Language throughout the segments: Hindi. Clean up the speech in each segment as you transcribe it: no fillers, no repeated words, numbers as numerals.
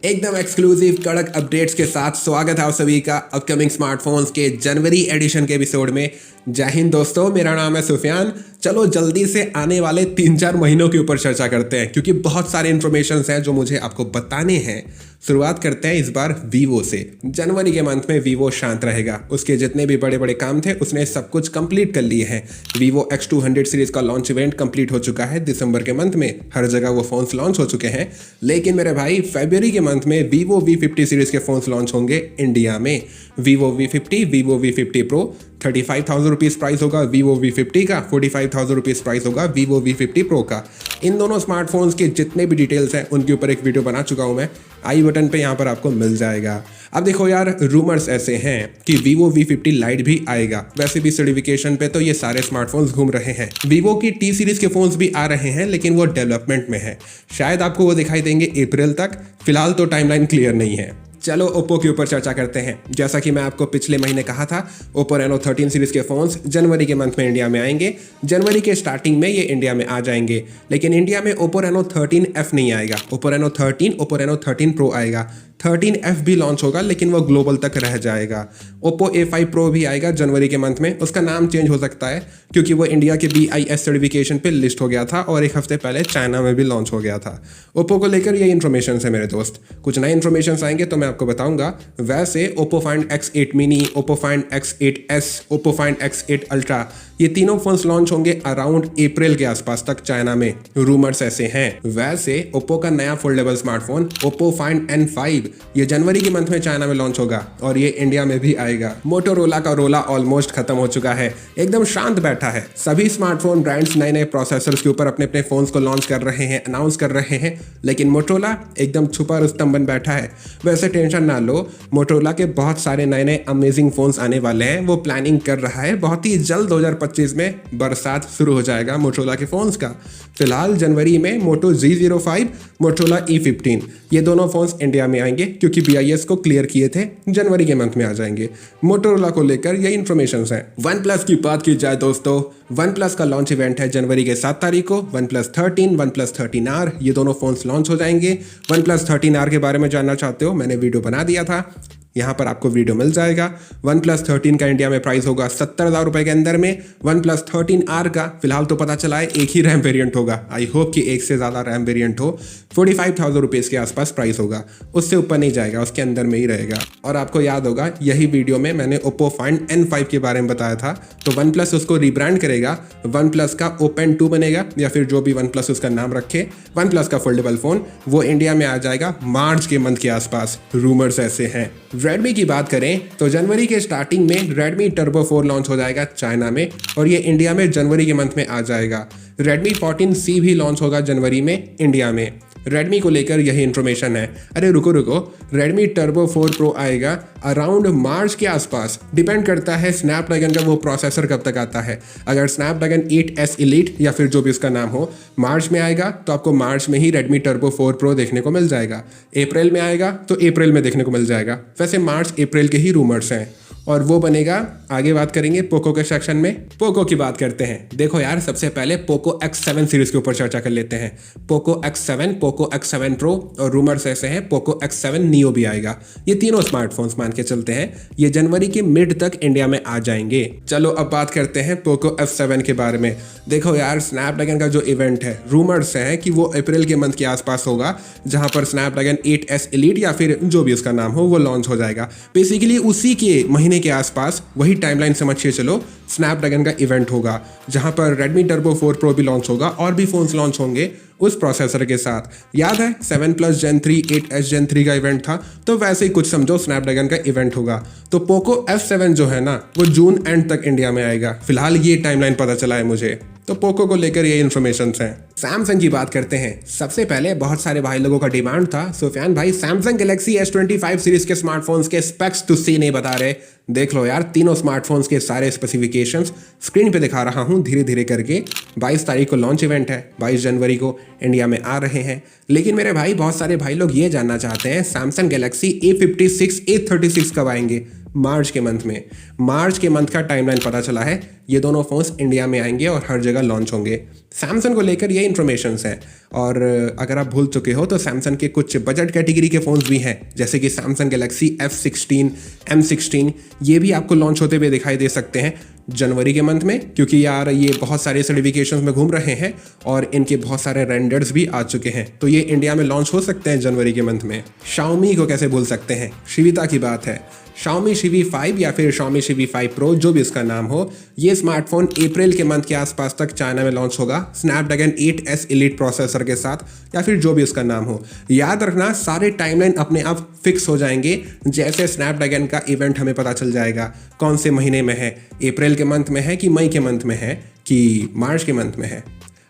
एकदम एक्सक्लूसिव कड़क अपडेट्स के साथ स्वागत है आप सभी का अपकमिंग स्मार्टफोन्स के जनवरी एडिशन के एपिसोड में। जय हिंद दोस्तों, मेरा नाम है सुफियान। चलो जल्दी से आने वाले 3-4 महीनों के ऊपर चर्चा करते हैं क्योंकि बहुत सारे इन्फॉर्मेशन हैं जो मुझे आपको बताने हैं। शुरुआत करते हैं इस बार वीवो से। जनवरी के मंथ में वीवो शांत रहेगा। उसके जितने भी बड़े बड़े काम थे उसने सब कुछ कंप्लीट कर लिए हैं। वीवो X200 सीरीज का लॉन्च इवेंट कंप्लीट हो चुका है। दिसंबर के मंथ में हर जगह वो फोन्स लॉन्च हो चुके हैं। लेकिन मेरे भाई फरवरी के मंथ में वीवो V50 सीरीज के फोन्स लॉन्च होंगे इंडिया में। Vivo V50, Vivo V50 Pro 35,000 rupees price होगा वीवो V50 का, 45,000 रुपीज़ प्राइस होगा वीवो V50 Pro का। इन दोनों स्मार्टफोन्स के जितने भी डिटेल्स हैं उनके ऊपर एक वीडियो बना चुका हूं मैं, आई बटन पे यहाँ पर आपको मिल जाएगा। अब देखो यार, रूमर्स ऐसे हैं कि वीवो V50 लाइट भी आएगा। वैसे भी सर्टिफिकेशन पे तो ये सारे स्मार्टफोन्स घूम रहे हैं। वीवो की T सीरीज के फोन्स भी आ रहे हैं लेकिन वो डेवलपमेंट में है। शायद आपको वो दिखाई देंगे अप्रैल तक। फिलहाल तो टाइमलाइन क्लियर नहीं है। चलो ओप्पो के ऊपर चर्चा करते हैं। जैसा कि मैं आपको पिछले महीने कहा था, ओप्पो रेनो 13 सीरीज के फोन्स जनवरी के मंथ में इंडिया में आएंगे। जनवरी के स्टार्टिंग में ये इंडिया में आ जाएंगे, लेकिन इंडिया में ओप्पो रेनो 13F नहीं आएगा। Oppo Reno 13, Oppo Reno 13 Pro आएगा। 13F भी लॉन्च होगा लेकिन वो ग्लोबल तक रह जाएगा। ओप्पो A5 Pro भी आएगा जनवरी के मंथ में। उसका नाम चेंज हो सकता है क्योंकि वो इंडिया के BIS सर्टिफिकेशन पे लिस्ट हो गया था और एक हफ्ते पहले चाइना में भी लॉन्च हो गया था। ओप्पो को लेकर ये इन्फॉर्मेशन है मेरे दोस्त। कुछ नए इन्फॉर्मेशन आएंगे तो मैं आपको बताऊंगा। वैसे Oppo find X8 mini, Oppo find X8s, Oppo find X8 ultra, ये तीनों फोन्स लॉन्च होंगे अराउंड अप्रैल के आसपास तक चाइना में। रूमर्स ऐसे हैं। वैसे ओप्पो का नया foldable smartphone Oppo find N5 ये जनवरी के मंथ में चाइना में लॉन्च होगा और ये इंडिया में भी आएगा। मोटोरोला का रोला ऑलमोस्ट खत्म हो चुका है, एकदम शांत बैठा है। सभी स्मार्टफोन ब्रांड्स नए नए प्रोसेसर्स के ऊपर अपने अपने फोन्स को लॉन्च कर रहे हैं, अनाउंस कर रहे हैं, लेकिन मोटोरोला एकदम छुपा रुस्तम बन बैठा है। वैसे टेंशन ना लो, मोटोरोला के बहुत सारे नए नए अमेजिंग फोन्स आने वाले हैं। वो प्लानिंग कर रहा है, बहुत ही जल्द 2025 में बरसात शुरू हो जाएगा मोटोरोला के फोन्स का। फिलहाल जनवरी में मोटो G05, मोटोरोला E15 ये दोनों फोन्स इंडिया में आएंगे क्योंकि BIS को क्लियर किए थे, जनवरी के मंथ में आ जाएंगे। मोटोरोला को लेकर ये इन्फॉर्मेशन है। OnePlus की बात की जाए दोस्तों, OnePlus का लॉन्च इवेंट है जनवरी के 7 तारीख को। OnePlus 13, OnePlus 13R ये दोनों फोन्स लॉन्च हो जाएंगे। OnePlus 13R के बारे में जानना चाहते हो, मैंने वीडियो बना दिया था, यहाँ पर आपको वीडियो मिल जाएगा। OnePlus 13 का इंडिया में प्राइस होगा 70,000 रुपए के अंदर में। OnePlus 13R का फिलहाल तो पता चला है एक ही रैम वेरिएंट होगा। आई होप कि एक से ज़्यादा रैम वेरिएंट हो। 45,000 रुपीज़ के आसपास प्राइस होगा, उससे ऊपर नहीं जाएगा, उसके अंदर में ही रहेगा। और आपको याद होगा यही वीडियो में मैंने ओप्पो फाइंड N5 के बारे में बताया था। तो OnePlus उसको रिब्रांड करेगा, OnePlus का Open 2 बनेगा या फिर जो भी OnePlus उसका नाम रखे। OnePlus का फोल्डेबल फोन वो इंडिया में आ जाएगा मार्च के मंथ के आसपास। रूमर्स ऐसे हैं। रेडमी की बात करें तो जनवरी के स्टार्टिंग में रेडमी टर्बो 4 लॉन्च हो जाएगा चाइना में और ये इंडिया में जनवरी के मंथ में आ जाएगा। रेडमी 14C भी लॉन्च होगा जनवरी में इंडिया में। रेडमी को लेकर यही इन्फॉर्मेशन है। अरे रुको, रेडमी टर्बो 4 Pro आएगा अराउंड मार्च के आसपास। डिपेंड करता है स्नैपड्रैगन का वो प्रोसेसर कब तक आता है। अगर स्नैपड्रैगन 8S Elite या फिर जो भी उसका नाम हो मार्च में आएगा तो आपको मार्च में ही रेडमी टर्बो 4 Pro देखने को मिल जाएगा। अप्रैल में आएगा तो अप्रैल में देखने को मिल जाएगा। वैसे मार्च अप्रैल के ही रूमर्स हैं और वो बनेगा। आगे बात करेंगे पोको के सेक्शन में। पोको की बात करते हैं। देखो यार, सबसे पहले पोको X7 सीरीज के ऊपर चर्चा कर लेते हैं। Poco X7, Poco X7 Pro और रूमर्स ऐसे हैं पोको X7 Neo भी आएगा। ये तीनों स्मार्टफोन्स मान के चलते हैं ये जनवरी के मिड तक इंडिया में आ जाएंगे। चलो अब बात करते हैं पोको F7 के बारे में। देखो यार, स्नैपड्रैगन का जो इवेंट है, रूमर्स है कि वो अप्रैल के मंथ के आसपास होगा, जहां पर स्नैपड्रैगन 8S Elite या फिर जो भी उसका नाम हो वो लॉन्च हो जाएगा। बेसिकली उसी के महीने के आसपास, वही टाइमलाइन समझिए चलो, स्नैपड्रैगन का इवेंट होगा जहां पर रेडमी टर्बो 4 Pro भी लॉन्च होगा और भी फोन्स लॉन्च होंगे उस प्रोसेसर के साथ। याद है 7+ Gen 3, 8S Gen 3 का इवेंट था, तो वैसे ही कुछ समझो स्नैपड्रैगन का इवेंट होगा। तो पोको F7 जो है ना वो जून एंड तक इंडिया में आएगा। फिलहाल ये टाइमलाइन पता चला है मुझे। तो पोको को लेकर ये इन्फॉर्मेशन हैं। सैमसंग की बात करते हैं। सबसे पहले बहुत सारे भाई लोगों का डिमांड था, सुफियान भाई सैमसंग गैलेक्सी S25 सीरीज के स्मार्टफोन्स के स्पेक्स टू सी नहीं बता रहे। देख लो यार, तीनों स्मार्टफोन्स के सारे स्पेसिफिकेशंस स्क्रीन पे दिखा रहा हूं धीरे धीरे करके। 22 तारीख को लॉन्च इवेंट है, 22 जनवरी को इंडिया में आ रहे हैं। लेकिन मेरे भाई बहुत सारे भाई लोग ये जानना चाहते हैं सैमसंग गैलेक्सी A56, A36 कब आएंगे। मार्च के मंथ में। मार्च के मंथ का टाइमलाइन पता चला है, ये दोनों फ़ोन्स इंडिया में आएंगे और हर जगह लॉन्च होंगे। सैमसंग को लेकर ये इन्फॉर्मेशंस हैं। और अगर आप भूल चुके हो तो सैमसंग के कुछ बजट कैटेगरी के फ़ोन्स भी हैं, जैसे कि सैमसंग गैलेक्सी F16, M16, ये भी आपको लॉन्च होते हुए दिखाई दे सकते हैं जनवरी के मंथ में, क्योंकि यार ये बहुत सारे सर्टिफिकेशंस में घूम रहे हैं और इनके बहुत सारे रेंडर्स भी आ चुके हैं, तो ये इंडिया में लॉन्च हो सकते हैं जनवरी के मंथ में। Xiaomi को कैसे भूल सकते हैं, शिविता की बात है। Xiaomi Civi 5 या फिर Xiaomi Civi 5 Pro, जो भी इसका नाम हो, ये स्मार्टफोन अप्रैल के मंथ के आसपास तक चाइना में लॉन्च होगा स्नैपड्रैगन 8S एलीट प्रोसेसर के साथ, या फिर जो भी उसका नाम हो। याद रखना, सारे टाइमलाइन अपने आप फिक्स हो जाएंगे जैसे स्नैपड्रैगन का इवेंट हमें पता चल जाएगा कौन से महीने में है, अप्रैल के मंथ में है कि मई के मंथ में है कि मार्च के मंथ में है।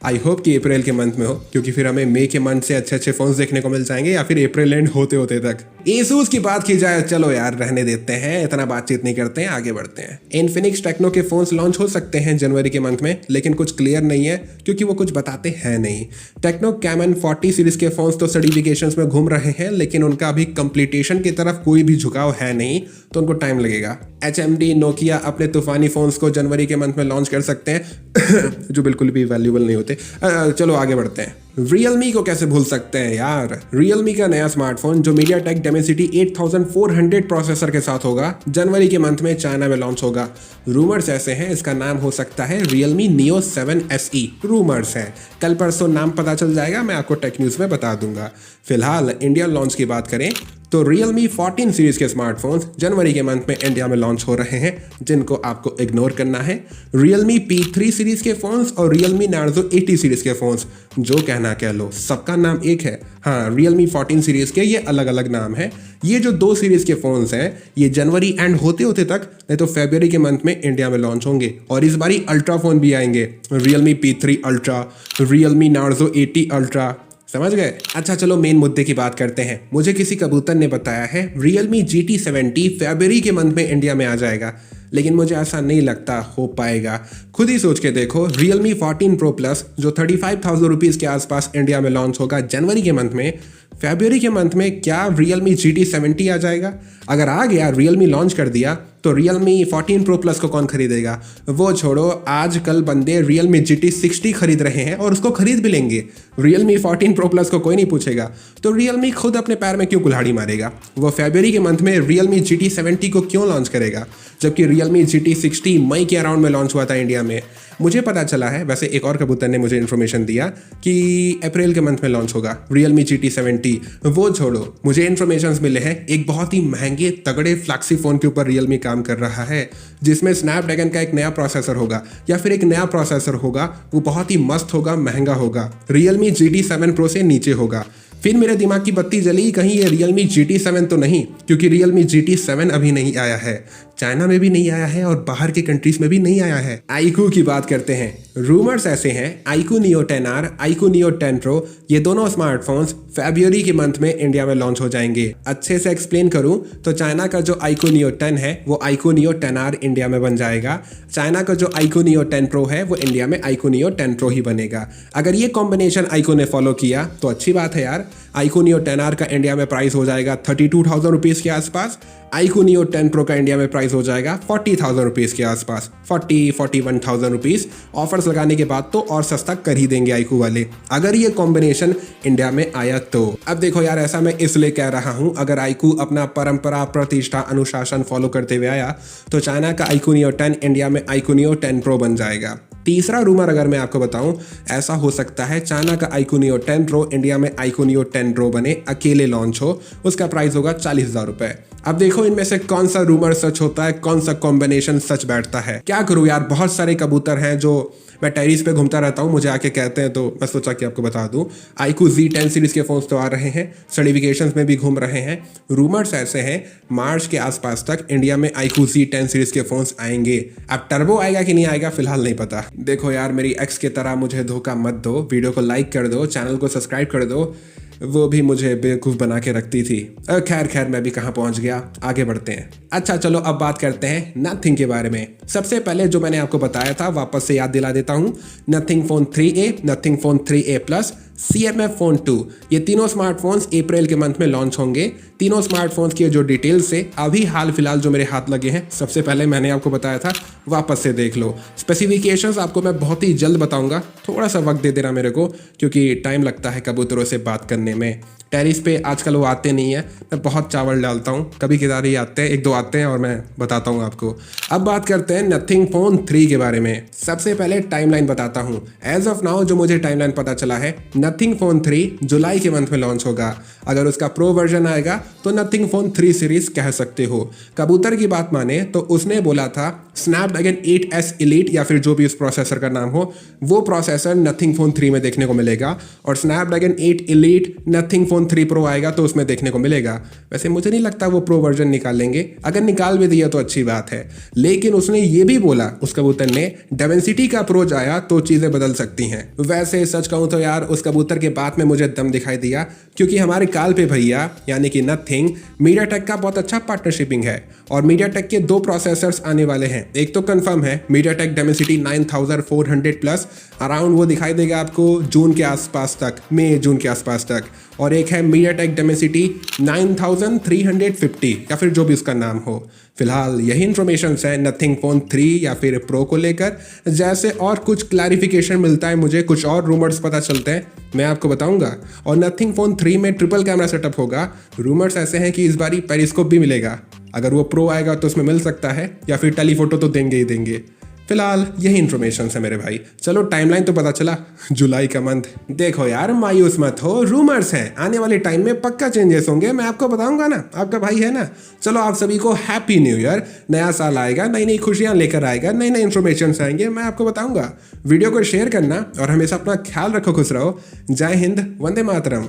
आई होप कि अप्रैल के मंथ में हो, क्योंकि फिर हमें मई के मंथ से अच्छे अच्छे फोन्स देखने को मिल जाएंगे, या फिर अप्रैल एंड होते होते तक। Asus की बात की जाए, चलो यार रहने देते हैं, इतना बातचीत नहीं करते हैं, आगे बढ़ते हैं। इन्फिनिक्स टेक्नो के फोन्स लॉन्च हो सकते हैं जनवरी के मंथ में, लेकिन कुछ क्लियर नहीं है क्योंकि वो कुछ बताते हैं नहीं। टेक्नो कैमन 40 सीरीज के फोन्स तो सर्टिफिकेशंस में घूम रहे हैं, लेकिन उनका अभी कंप्लीटेशन की तरफ कोई भी झुकाव है नहीं, तो उनको टाइम लगेगा। HMD नोकिया अपने तूफानी फोन्स को जनवरी के मंथ में लॉन्च कर सकते हैं जो बिल्कुल भी वैल्यूबल नहीं होते। चलो आगे बढ़ते हैं। Realme को कैसे भूल सकते हैं यार। Realme का नया स्मार्टफोन जो MediaTek Dimensity 8400 प्रोसेसर के साथ होगा, जनवरी के मंथ में चाइना में लॉन्च होगा। रूमर्स ऐसे हैं, इसका नाम हो सकता है Realme Neo 7 SE। रूमर्स है, कल परसों नाम पता चल जाएगा, मैं आपको टेक न्यूज़ में बता दूंगा। फिलहाल इंडियन लॉन्च की बात करें तो Realme 14 सीरीज के स्मार्टफोन्स जनवरी के मंथ में इंडिया में लॉन्च हो रहे हैं, जिनको आपको इग्नोर करना है। Realme P3 सीरीज के फोन्स और Realme Narzo 80 सीरीज के फोन्स, जो कहना कह लो, सबका नाम एक है। हाँ, Realme 14 सीरीज के ये अलग अलग नाम है। ये जो दो सीरीज के फोन्स हैं, ये जनवरी एंड होते होते तक नहीं तो फरवरी के मंथ में इंडिया में लॉन्च होंगे, और इस बारी अल्ट्रा फोन भी आएंगे, Realme P3 ultra, Realme Narzo 80 ultra, समझ गए। अच्छा चलो मेन मुद्दे की बात करते हैं। मुझे किसी कबूतर ने बताया है Realme GT 70 फरवरी के मंथ में इंडिया में आ जाएगा, लेकिन मुझे ऐसा नहीं लगता हो पाएगा। खुद ही सोच के देखो, Realme 14 Pro Plus जो 35,000 रुपीज़ के आसपास इंडिया में लॉन्च होगा जनवरी के मंथ में, फरवरी के मंथ में क्या Realme GT 70 आ जाएगा? अगर आ गया, Realme लॉन्च कर दिया, तो Realme 14 Pro Plus को कौन खरीदेगा? वो छोड़ो, आजकल बंदे Realme GT 60 खरीद रहे हैं और उसको खरीद भी लेंगे। Realme 14 Pro Plus को कोई नहीं पूछेगा, तो Realme खुद अपने पैर में क्यों कुल्हाड़ी मारेगा? वो फरवरी के मंथ में Realme GT 70 को क्यों लॉन्च करेगा, जबकि Realme GT 60 मई के अराउंड में लॉन्च हुआ था इंडिया में। मुझे पता चला है, वैसे एक और कबूतर ने मुझे इन्फॉर्मेशन दिया कि अप्रैल के मंथ में लॉन्च होगा Realme GT 70। वो छोड़ो, मुझे इन्फॉर्मेशंस मिले हैं एक बहुत ही महंगे तगड़े फ्लैक्सी फ़ोन के ऊपर Realme काम कर रहा है, जिसमें स्नैपड्रैगन का एक नया प्रोसेसर होगा, या फिर एक नया प्रोसेसर होगा, वो बहुत ही मस्त होगा, महंगा होगा, Realme GT 7 Pro से नीचे होगा। फिर मेरे दिमाग की बत्ती जली, कहीं ये Realme GT 7 तो नहीं, क्योंकि Realme GT 7 अभी नहीं आया है, चाइना में भी नहीं आया है और बाहर के कंट्रीज में भी नहीं आया है। iQOO की बात करते हैं। रूमर्स ऐसे हैं, iQOO Neo 10R, iQOO Neo 10 Pro, ये दोनों स्मार्टफोन्स फरवरी के मंथ में इंडिया में लॉन्च हो जाएंगे। अच्छे से एक्सप्लेन करूं तो चाइना का जो iQOO Neo 10 है वो iQOO Neo 10R इंडिया में बन जाएगा। चाइना का जो iQOO Neo 10 Pro है वो इंडिया में iQOO Neo 10 Pro ही बनेगा। अगर ये कॉम्बिनेशन iQOO ने फॉलो किया तो अच्छी बात है यार। iQOO Neo 10R का इंडिया में प्राइस हो जाएगा 32,000 रुपीज़ के आसपास। iQOO Neo 10 Pro का इंडिया में प्राइस हो जाएगा 40,000 रुपीज़ के आसपास, 41,000 रुपीज़। ऑफर्स लगाने के बाद तो और सस्ता कर ही देंगे iQOO वाले, अगर ये कॉम्बिनेशन इंडिया में आया तो। अब देखो यार, ऐसा मैं इसलिए कह रहा हूँ, अगर iQOO अपना परंपरा, प्रतिष्ठा, अनुशासन फॉलो करते हुए आया तो चाइना का iQOO Neo 10 इंडिया में iQOO Neo 10 Pro बन जाएगा। तीसरा रूमर अगर मैं आपको बताऊं, ऐसा हो सकता है चाइना का iQOO Neo 10 Pro इंडिया में iQOO Neo 10 Pro बने, अकेले लॉन्च हो, उसका प्राइस होगा 40,000 रुपए। अब देखो इनमें से कौन सा रूमर सच होता है, कौन सा कॉम्बिनेशन सच बैठता है। क्या करूं यार, बहुत सारे कबूतर हैं जो मैं टेरिस पे घूमता रहता हूं, मुझे आके कहते हैं, तो मैं सोचा कि आपको बता दूं। iQOO Z10 सीरीज के फोन्स तो आ रहे हैं, सर्टिफिकेशंस में भी घूम रहे हैं। रूमर्स ऐसे हैं, मार्च के आसपास तक इंडिया में iQOO Z10 सीरीज के फोन्स आएंगे। अब टर्बो आएगा कि नहीं आएगा फिलहाल नहीं पता। देखो यार, मेरी एक्स की तरह मुझे धोखा मत दो, वीडियो को लाइक कर दो, चैनल को सब्सक्राइब कर दो, वो भी मुझे बेवकूफ़ बना के रखती थी। खैर मैं भी कहाँ पहुँच गया, आगे बढ़ते हैं। अच्छा चलो अब बात करते हैं नथिंग के बारे में। सबसे पहले जो मैंने आपको बताया था वापस से याद दिला देता हूँ, nothing phone 3A, nothing phone 3A Plus CMF phone 2। ये तीनों स्मार्टफोन्स अप्रैल के मंथ में लॉन्च होंगे। तीनों स्मार्टफोन्स की जो डिटेल्स है अभी हाल फिलहाल जो मेरे हाथ लगे हैं, सबसे पहले मैंने आपको बताया था, वापस से देख लो। स्पेसिफिकेशंस आपको मैं बहुत ही जल्द बताऊंगा, थोड़ा सा वक्त दे देना मेरे को, क्योंकि टाइम लगता है कबूतरों से बात करने में। टेरिस पे आजकल वो आते नहीं है, मैं बहुत चावल डालता हूँ, कभी कदार ही आते हैं, एक दो आते हैं और मैं बताता हूँ आपको। अब बात करते हैं नथिंग फोन 3 के बारे में। सबसे पहले टाइमलाइन बताता हूँ। एज ऑफ नाउ जो मुझे टाइमलाइन पता चला है, नथिंग फोन 3 जुलाई के मंथ में लॉन्च होगा। अगर उसका प्रो वर्जन आएगा तो नथिंग फोन 3 सीरीज कह सकते हो। कबूतर की बात माने तो उसने बोला था स्नैपड्रैगन 8S एलीट या फिर जो भी उस प्रोसेसर का नाम हो, वो प्रोसेसर नथिंग फोन 3 में देखने को मिलेगा, और Snapdragon 8 elite nothing phone 3 pro आएगा तो उसमें देखने को मिलेगा। वैसे मुझे नहीं लगता वो प्रो वर्जन निकालेंगे, अगर निकाल भी दिया तो अच्छी बात है। लेकिन उसने ये भी बोला, उस कबूतर ने, डेमेंसिटी का अप्रोच आया तो चीजें बदल सकती हैं। वैसे सच कहूं तो यार उस कबूतर के बात में मुझे दम दिखाई दिया, क्योंकि हमारे काल पे भैया यानी कि नथिंग मीडियाटेक का बहुत अच्छा पार्टनरशिपिंग है, और मीडियाटेक के 2 प्रोसेसर्स आने वाले हैं। एक तो कंफर्म है मीडियाटेक डेमेंसिटी 9400 प्लस, अराउंड वो दिखाई देगा आपको जून के आसपास तक, मई जून के आसपास तक। और एक है मीडियाटेक डेमेंसिटी 9350 या फिर जो भी उसका नाम हो। फिलहाल यही इन्फॉर्मेशन है नथिंग फोन 3 या फिर प्रो को लेकर। जैसे और कुछ क्लैरिफिकेशन मिलता है मुझे, कुछ और रूमर्स पता चलते हैं, मैं आपको बताऊंगा। और नथिंग फोन 3 में ट्रिपल कैमरा सेटअप होगा। रूमर्स ऐसे हैं कि इस बारी पेरिस्कोप भी मिलेगा। अगर वो प्रो आएगा तो उसमें मिल सकता है, या फिर टेलीफोटो तो देंगे ही देंगे। फिलहाल यही इन्फॉर्मेशन है मेरे भाई। चलो टाइमलाइन तो पता चला, जुलाई का मंथ। देखो यार मायूस मत हो, रूमर्स हैं, आने वाले टाइम में पक्का चेंजेस होंगे, मैं आपको बताऊंगा ना, आपका भाई है ना। चलो आप सभी को हैप्पी न्यू ईयर। नया साल आएगा, नई नई खुशियां लेकर आएगा, नई नई इन्फॉर्मेशन आएंगे, मैं आपको बताऊंगा। वीडियो को शेयर करना और हमेशा अपना ख्याल रखो, खुश रहो। जय हिंद, वंदे मातरम।